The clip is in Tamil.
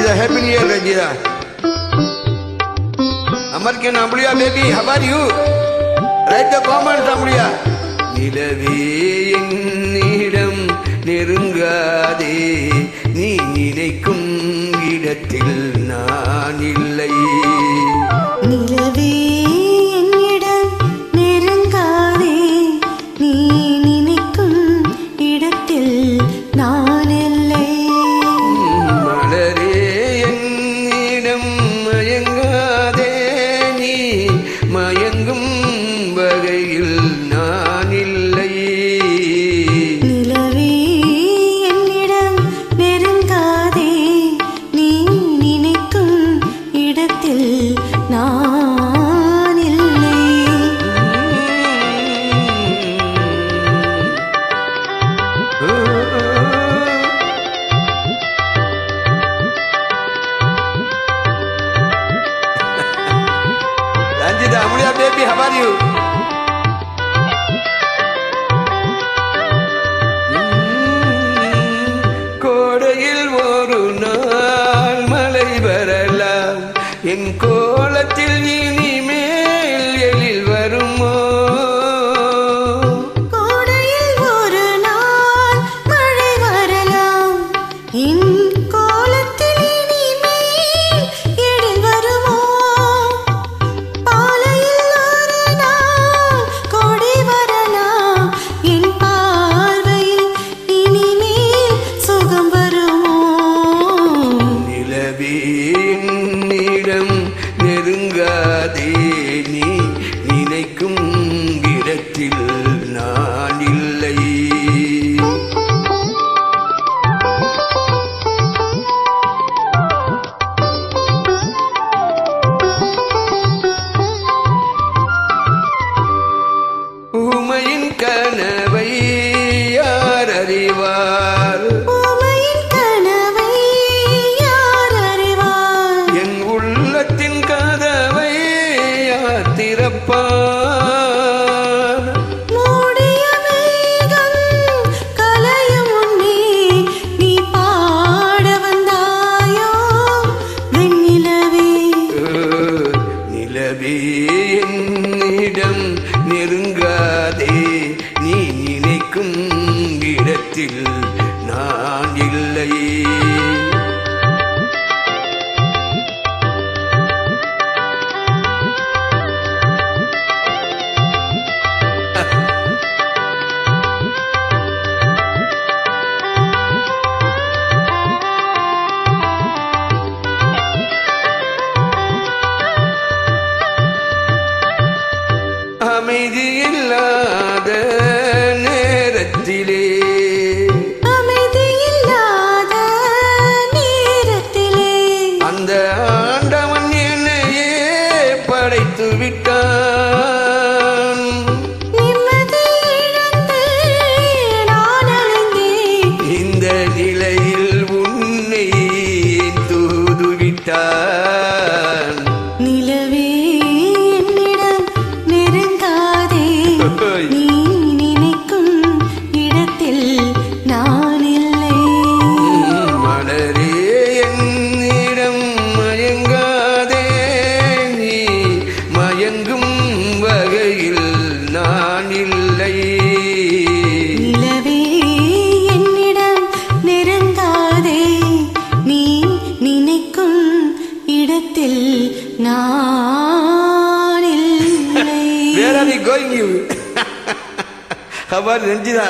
Ranjita, happy new year, Ranjita. Amarkan Ambulia, baby, how are you? Write the comment, Ambulia. நிலவே என்னிடம் நெருங்காதே, நீ நினைக்கும் இடத்தில் நான் இல்லை. நிலவே என்னிடம் நெருங்காதே, நீ நினைக்கும் இடத்தில் நான் இல்லை. மலரே என்னிடம் மயங்காதே, நீ மயங்கும் வகையில் நான் இல்லை. நிலவே என்னிடம் நெருங்காதே, நீ நினைக்கும் இடத்தில் நான் இல்லை. Ranjita, Ambulia, baby, how are you? கோடையில் ஒரு நாள் மழை வரலாம், என் கோலத்தில் இனிமேல் எழில் வருமோ? கோடையில் ஒரு நாள் மழை வரலாம், என் கோலத்தில் இனிமேல் எழில் வருமோ? பாலையில் ஒரு நாள் கொடி வரலாம், என் பார்வையில் இனிமேல் சுகம் வருமோ? நிலவே என்னிடம் நெருங்காதே, நீ நினைக்கும் இடத்தில் நான் இல்லை. ஊமையின் கனவை யார் அறிவார்? ஊமையின் கனவை யார் அறிவார்? என் உள்ளத்தின் கதவை யார் திறப்பார்? மூடிய மேகம் கலையும் முன்னே நீ பாட வந்தாயோ வெண்ணிலவே. நிலவே என்னிடம் நெருங்காதே, நீ நினைக்கும் இடத்தில் நான் இல்லை. அமைதியில்லாத நேரத்திலே, அமைதியில்லாத நேரத்திலே, அந்த ஆண்டவன் என்னையே படைத்து விட்டான். நிம்மதி இழந்து நான் அலைந்தேன், இந்த நிலையில் உன்னை தூது விட்டான். நிலவே என்னிடம் நெருங்காதே, நீ நினைக்கும் இடத்தில் நான் இல்லை. மலரே என்னிடம் மயங்காதே, நீ மயங்கும் வகையில் நான் இல்லை. நிலவே என்னிடம் நெருங்காதே, நீ நினைக்கும் இடத்தில் நான் இல்லை. Where are you going, you? How about Ranjita?